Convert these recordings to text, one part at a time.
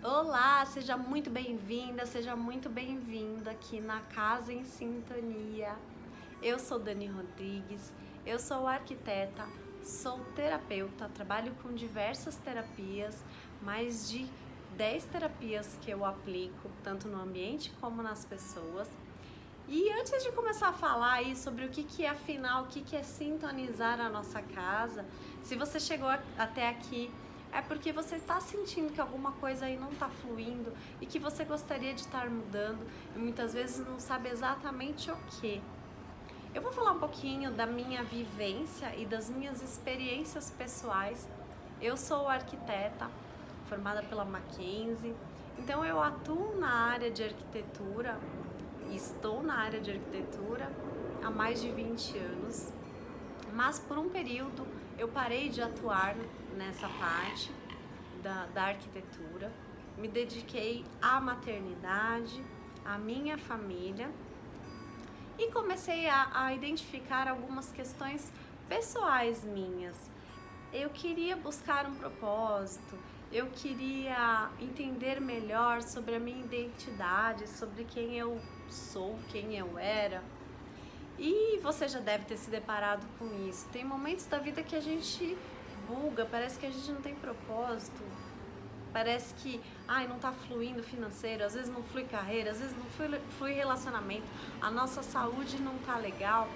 Olá, seja muito bem-vinda, seja muito bem-vindo aqui na Casa em Sintonia. Eu sou Dani Rodrigues, eu sou arquiteta, sou terapeuta, trabalho com diversas terapias, mais de 10 terapias que eu aplico, tanto no ambiente como nas pessoas. E antes de começar a falar aí sobre o que é afinal, o que é sintonizar a nossa casa, se você chegou até aqui, é porque você está sentindo que alguma coisa aí não está fluindo e que você gostaria de estar mudando e muitas vezes não sabe exatamente o que. Eu vou falar um pouquinho da minha vivência e das minhas experiências pessoais. Eu sou arquiteta, formada pela Mackenzie, então eu atuo na área de arquitetura. Estou na área de arquitetura há mais de 20 anos, mas por um período eu parei de atuar nessa parte da arquitetura, me dediquei à maternidade, à minha família e comecei a identificar algumas questões pessoais minhas. Eu queria buscar um propósito, eu queria entender melhor sobre a minha identidade, sobre quem eu sou, quem eu era. E você já deve ter se deparado com isso. Tem momentos da vida que a gente buga, parece que a gente não tem propósito. Parece que não tá fluindo financeiro, às vezes não flui carreira, às vezes não flui relacionamento, a nossa saúde não tá legal.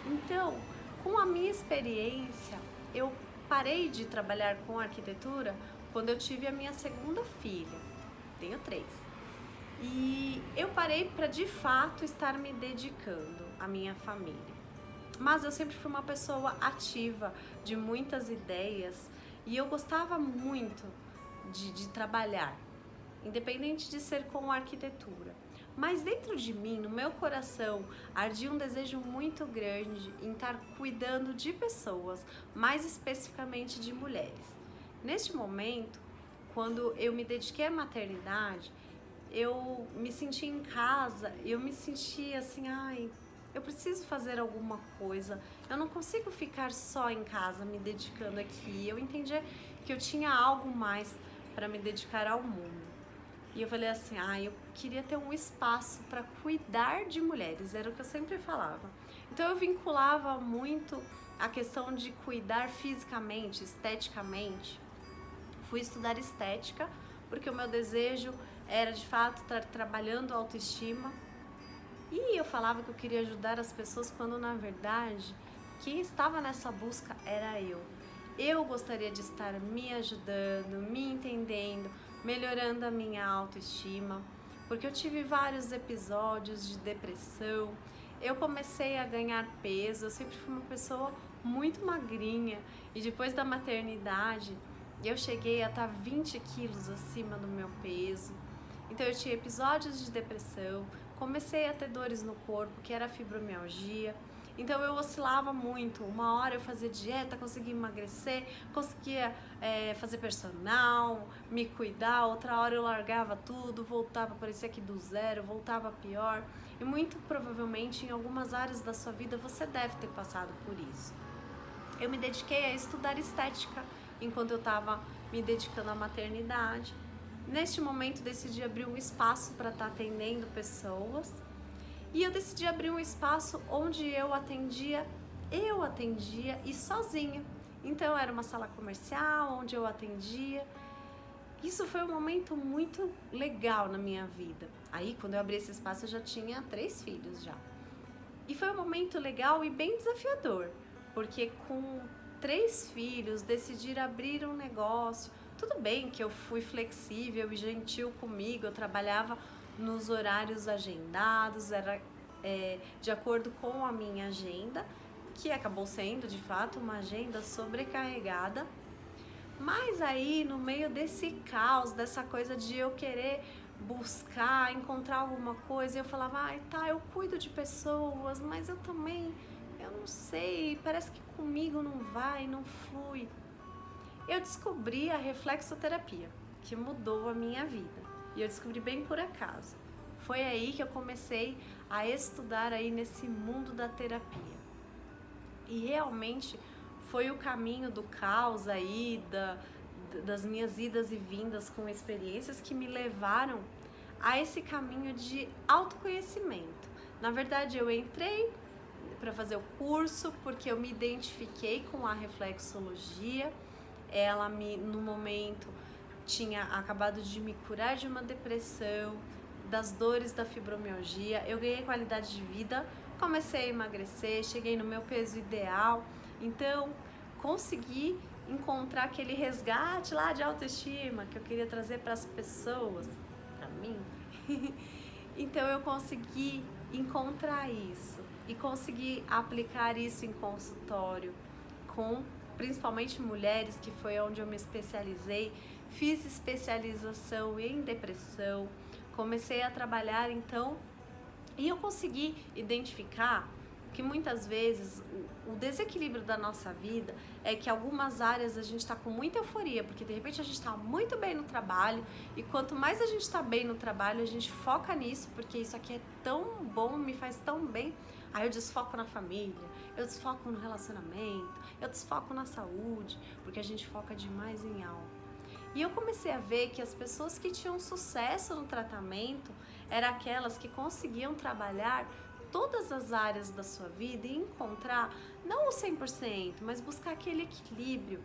Então, com a minha experiência, eu parei de trabalhar com arquitetura quando eu tive a minha segunda filha. Tenho 3. E eu parei para de fato estar me dedicando à minha família. Mas eu sempre fui uma pessoa ativa, de muitas ideias, e eu gostava muito de trabalhar, independente de ser com arquitetura. Mas dentro de mim, no meu coração, ardia um desejo muito grande em estar cuidando de pessoas, mais especificamente de mulheres. Neste momento, quando eu me dediquei à maternidade, eu me senti em casa, eu me senti assim, eu preciso fazer alguma coisa, eu não consigo ficar só em casa me dedicando aqui. Eu entendi que eu tinha algo mais para me dedicar ao mundo. E eu falei assim, eu queria ter um espaço para cuidar de mulheres, era o que eu sempre falava. Então eu vinculava muito a questão de cuidar fisicamente, esteticamente. Fui estudar estética, porque o meu desejo era de fato estar trabalhando a autoestima. E eu falava que eu queria ajudar as pessoas quando na verdade quem estava nessa busca era eu. Eu gostaria de estar me ajudando, me entendendo, melhorando a minha autoestima, porque eu tive vários episódios de depressão. Eu comecei a ganhar peso, eu sempre fui uma pessoa muito magrinha e depois da maternidade eu cheguei a estar 20 quilos acima do meu peso. Então eu tinha episódios de depressão, comecei a ter dores no corpo, que era fibromialgia. Então eu oscilava muito. Uma hora eu fazia dieta, conseguia emagrecer, conseguia fazer personal, me cuidar. Outra hora eu largava tudo, voltava, parecia que do zero, voltava pior. E muito provavelmente em algumas áreas da sua vida você deve ter passado por isso. Eu me dediquei a estudar estética enquanto eu estava me dedicando à maternidade. Neste momento decidi abrir um espaço para estar atendendo pessoas. E eu decidi abrir um espaço onde eu atendia e sozinha. Então era uma sala comercial onde eu atendia. Isso foi um momento muito legal na minha vida. Aí quando eu abri esse espaço eu já tinha 3 filhos já. E foi um momento legal e bem desafiador, porque com 3 filhos decidir abrir um negócio. Tudo bem que eu fui flexível e gentil comigo, eu trabalhava nos horários agendados, era de acordo com a minha agenda, que acabou sendo de fato uma agenda sobrecarregada. Mas aí no meio desse caos, dessa coisa de eu querer buscar, encontrar alguma coisa, eu falava, eu cuido de pessoas, mas eu também, eu não sei, parece que comigo não vai, não flui. Eu descobri a reflexoterapia, que mudou a minha vida. E eu descobri bem por acaso. Foi aí que eu comecei a estudar aí nesse mundo da terapia. E realmente foi o caminho do caos aí, das minhas idas e vindas com experiências que me levaram a esse caminho de autoconhecimento. Na verdade, eu entrei para fazer o curso porque eu me identifiquei com a reflexologia. Ela no momento, tinha acabado de me curar de uma depressão, das dores da fibromialgia. Eu ganhei qualidade de vida, comecei a emagrecer, cheguei no meu peso ideal. Então, consegui encontrar aquele resgate lá de autoestima que eu queria trazer para as pessoas, para mim. Então eu consegui encontrar isso e consegui aplicar isso em consultório com principalmente mulheres, que foi onde eu me especializei. Fiz especialização em depressão, comecei a trabalhar então, e eu consegui identificar que muitas vezes o desequilíbrio da nossa vida é que algumas áreas a gente está com muita euforia, porque de repente a gente está muito bem no trabalho, e quanto mais a gente está bem no trabalho, a gente foca nisso, porque isso aqui é tão bom, me faz tão bem. Aí eu desfoco na família, eu desfoco no relacionamento, eu desfoco na saúde, porque a gente foca demais em algo. E eu comecei a ver que as pessoas que tinham sucesso no tratamento eram aquelas que conseguiam trabalhar todas as áreas da sua vida e encontrar, não o 100%, mas buscar aquele equilíbrio.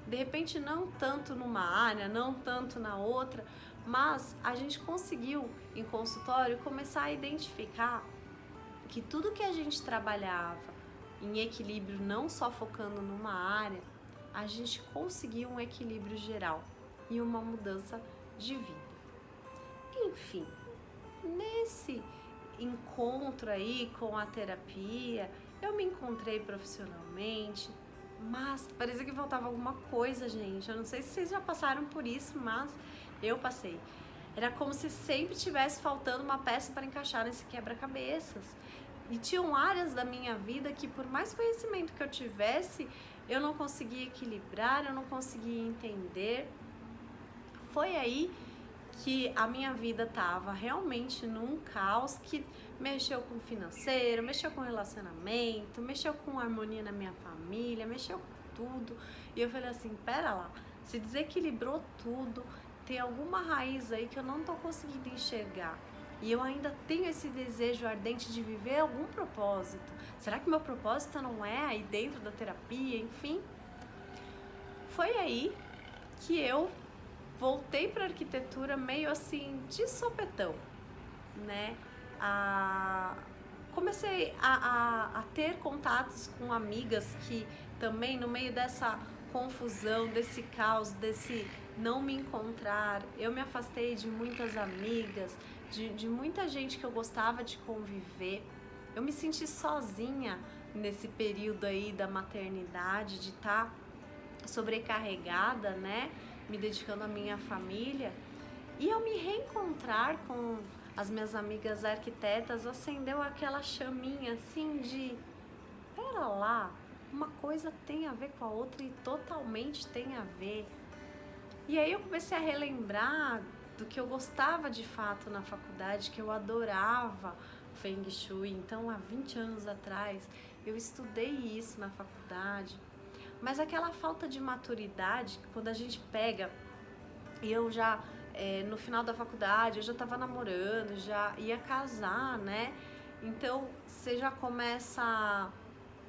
De repente, não tanto numa área, não tanto na outra, mas a gente conseguiu, em consultório, começar a identificar que tudo que a gente trabalhava em equilíbrio, não só focando numa área, a gente conseguiu um equilíbrio geral e uma mudança de vida. Enfim, nesse encontro aí com a terapia, eu me encontrei profissionalmente, mas parecia que faltava alguma coisa, gente. Eu não sei se vocês já passaram por isso, mas eu passei. Era como se sempre tivesse faltando uma peça para encaixar nesse quebra-cabeças. E tinham áreas da minha vida que, por mais conhecimento que eu tivesse, eu não conseguia equilibrar, eu não conseguia entender. Foi aí que a minha vida estava realmente num caos, que mexeu com o financeiro, mexeu com o relacionamento, mexeu com a harmonia na minha família, mexeu com tudo. E eu falei assim, pera lá, se desequilibrou tudo, tem alguma raiz aí que eu não tô conseguindo enxergar. E eu ainda tenho esse desejo ardente de viver algum propósito. Será que meu propósito não é aí dentro da terapia? Enfim, foi aí que eu voltei para a arquitetura meio assim de sopetão, né? Comecei a ter contatos com amigas que também, no meio dessa confusão, desse caos, desse não me encontrar, eu me afastei de muitas amigas, de muita gente que eu gostava de conviver. Eu me senti sozinha nesse período aí da maternidade, de estar sobrecarregada, né? Me dedicando à minha família. E ao me reencontrar com as minhas amigas arquitetas, acendeu aquela chaminha assim de, pera lá, uma coisa tem a ver com a outra e totalmente tem a ver. E aí eu comecei a relembrar do que eu gostava de fato na faculdade, que eu adorava Feng Shui. Então, há 20 anos atrás, eu estudei isso na faculdade. Mas aquela falta de maturidade, quando a gente pega, e eu já, no final da faculdade, eu já estava namorando, já ia casar, né? Então, você já começa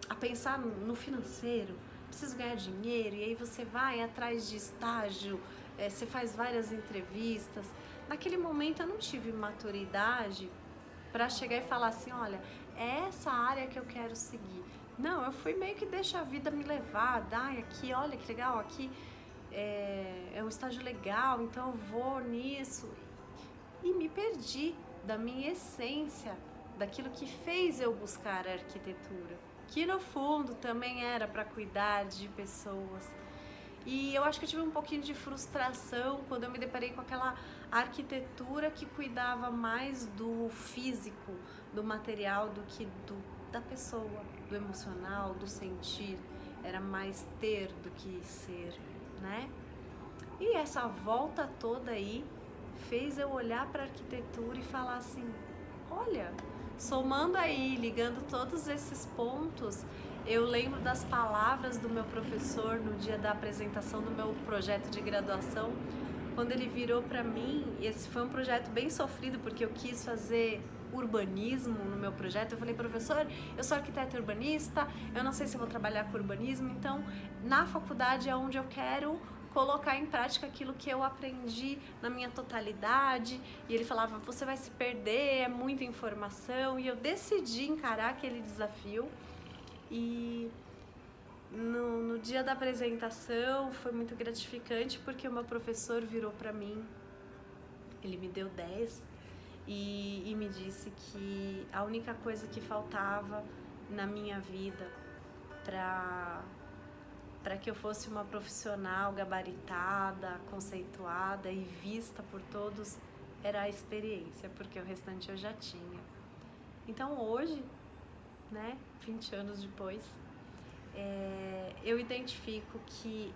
a pensar no financeiro, preciso ganhar dinheiro, e aí você vai atrás de estágio, você faz várias entrevistas. Naquele momento eu não tive maturidade para chegar e falar assim, olha, é essa área que eu quero seguir. Não, eu fui meio que deixa a vida me levar, aqui, olha que legal, aqui é um estágio legal, então eu vou nisso. E me perdi da minha essência, daquilo que fez eu buscar a arquitetura, que no fundo também era para cuidar de pessoas. E eu acho que eu tive um pouquinho de frustração quando eu me deparei com aquela arquitetura que cuidava mais do físico, do material, do que da pessoa, do emocional, do sentir. Era mais ter do que ser, né? E essa volta toda aí fez eu olhar para a arquitetura e falar assim, olha, somando aí, ligando todos esses pontos, Eu lembro das palavras do meu professor no dia da apresentação do meu projeto de graduação, quando ele virou para mim. Esse foi um projeto bem sofrido, porque eu quis fazer urbanismo no meu projeto. Eu falei: professor, eu sou arquiteta urbanista, eu não sei se eu vou trabalhar com urbanismo, então na faculdade é onde eu quero colocar em prática aquilo que eu aprendi na minha totalidade. E ele falava: você vai se perder, é muita informação. E eu decidi encarar aquele desafio. E no dia da apresentação foi muito gratificante, porque o meu professor virou para mim, ele me deu 10 e me disse que a única coisa que faltava na minha vida para que eu fosse uma profissional gabaritada, conceituada e vista por todos era a experiência, porque o restante eu já tinha. Então hoje, né, 20 anos depois, eu identifico que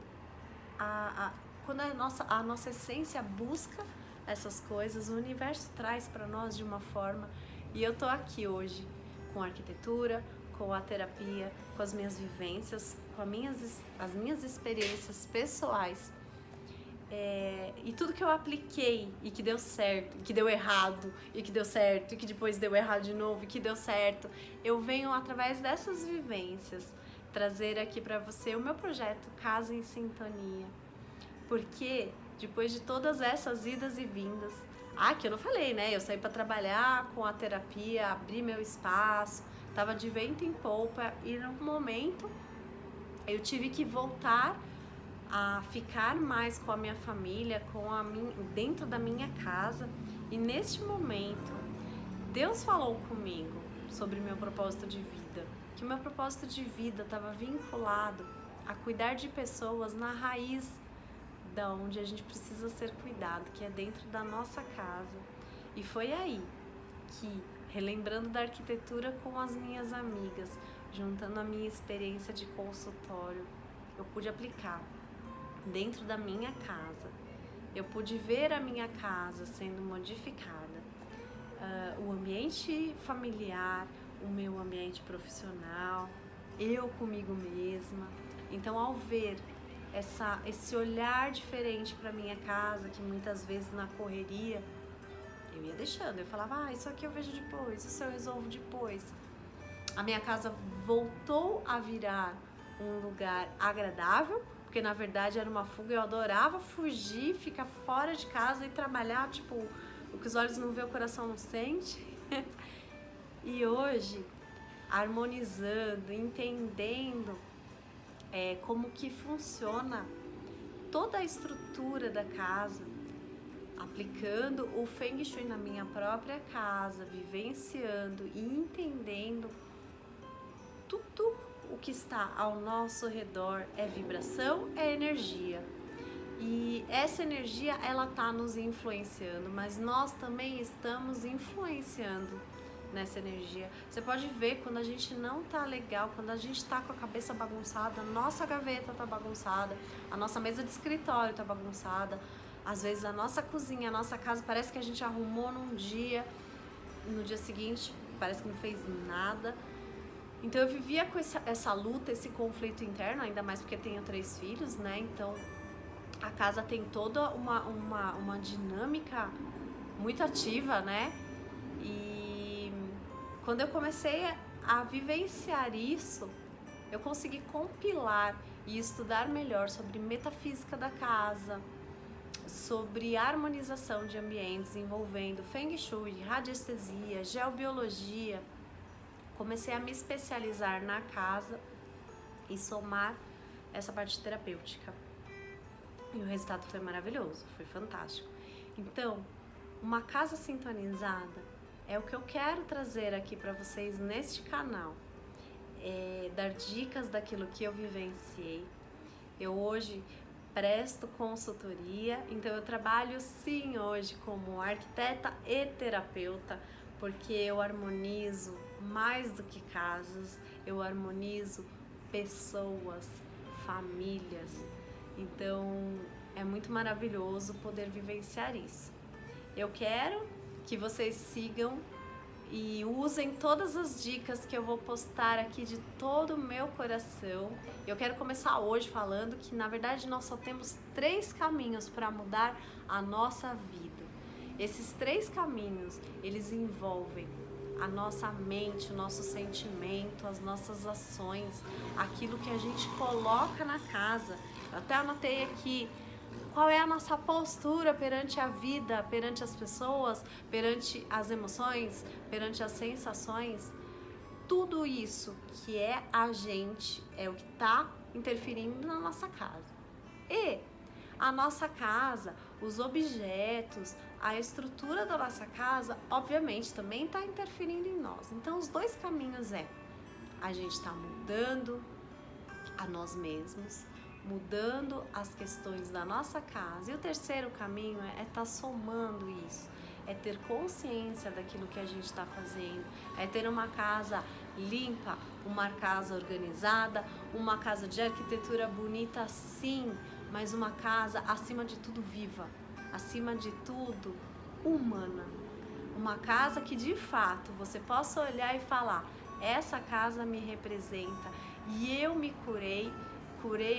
quando a nossa essência busca essas coisas, o universo traz para nós de uma forma. E eu tô aqui hoje com a arquitetura, com a terapia, com as minhas vivências, com as minhas experiências pessoais. E tudo que eu apliquei e que deu certo, e que deu errado, e que deu certo, e que depois deu errado de novo, e que deu certo, eu venho através dessas vivências trazer aqui para você o meu projeto Casa em Sintonia. Porque depois de todas essas idas e vindas, que eu não falei, né? Eu saí para trabalhar com a terapia, abri meu espaço, tava de vento em polpa, e num momento eu tive que voltar a ficar mais com a minha família, dentro da minha casa. E neste momento, Deus falou comigo sobre meu propósito de vida, que o meu propósito de vida estava vinculado a cuidar de pessoas na raiz da onde a gente precisa ser cuidado, que é dentro da nossa casa. E foi aí que, relembrando da arquitetura com as minhas amigas, juntando a minha experiência de consultório, eu pude aplicar dentro da minha casa. Eu pude ver a minha casa sendo modificada, o ambiente familiar, o meu ambiente profissional, eu comigo mesma. Então, ao ver esse olhar diferente para minha casa, que muitas vezes na correria eu ia deixando, eu falava: isso aqui eu vejo depois, isso eu resolvo depois. A minha casa voltou a virar um lugar agradável, porque na verdade era uma fuga. Eu adorava fugir, ficar fora de casa e trabalhar, tipo, o que os olhos não vê, o coração não sente. E hoje, harmonizando, entendendo como que funciona toda a estrutura da casa, aplicando o Feng Shui na minha própria casa, vivenciando e entendendo tudo o que está ao nosso redor é vibração, é energia. E essa energia, ela tá nos influenciando, mas nós também estamos influenciando nessa energia. Você pode ver quando a gente não tá legal, quando a gente tá com a cabeça bagunçada, a nossa gaveta tá bagunçada, a nossa mesa de escritório tá bagunçada, às vezes a nossa cozinha, a nossa casa, parece que a gente arrumou num dia, no dia seguinte parece que não fez nada. Então eu vivia com essa luta, esse conflito interno, ainda mais porque tenho 3 filhos, né? Então a casa tem toda uma dinâmica muito ativa, né? E quando eu comecei a vivenciar isso, eu consegui compilar e estudar melhor sobre metafísica da casa, sobre harmonização de ambientes envolvendo Feng Shui, radiestesia, geobiologia. Comecei a me especializar na casa e somar essa parte terapêutica. E o resultado foi maravilhoso, foi fantástico. Então, uma casa sintonizada é o que eu quero trazer aqui para vocês neste canal. Dar dicas daquilo que eu vivenciei. Eu hoje presto consultoria, então eu trabalho sim hoje como arquiteta e terapeuta, porque eu harmonizo mais do que casas, eu harmonizo pessoas, famílias. Então é muito maravilhoso poder vivenciar isso. Eu quero que vocês sigam e usem todas as dicas que eu vou postar aqui de todo o meu coração. Eu quero começar hoje falando que, na verdade, nós só temos 3 caminhos para mudar a nossa vida. Esses 3 caminhos, eles envolvem a nossa mente, o nosso sentimento, as nossas ações, aquilo que a gente coloca na casa. Eu até anotei aqui qual é a nossa postura perante a vida, perante as pessoas, perante as emoções, perante as sensações. Tudo isso que é a gente é o que está interferindo na nossa casa. E a nossa casa, os objetos, a estrutura da nossa casa, obviamente, também está interferindo em nós. Então, os 2 caminhos a gente está mudando a nós mesmos, mudando as questões da nossa casa. E o 3º caminho é estar somando isso, é ter consciência daquilo que a gente está fazendo, é ter uma casa limpa, uma casa organizada, uma casa de arquitetura bonita, sim, mas uma casa, acima de tudo, viva, acima de tudo, humana. Uma casa que, de fato, você possa olhar e falar: essa casa me representa e eu me curei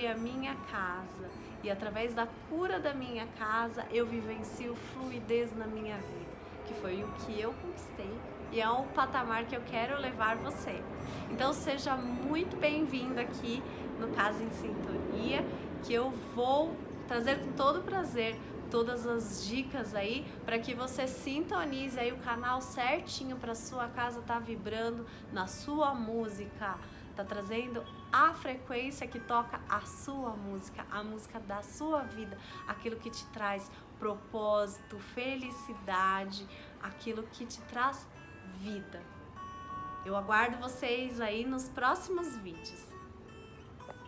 a minha casa. E através da cura da minha casa, eu vivencio fluidez na minha vida, que foi o que eu conquistei e é o patamar que eu quero levar você. Então seja muito bem-vindo aqui no Casa em Sintonia, que eu vou trazer com todo prazer todas as dicas aí para que você sintonize aí o canal certinho para sua casa tá vibrando na sua música, tá trazendo a frequência que toca a sua música, a música da sua vida, aquilo que te traz propósito, felicidade, aquilo que te traz vida. Eu aguardo vocês aí nos próximos vídeos.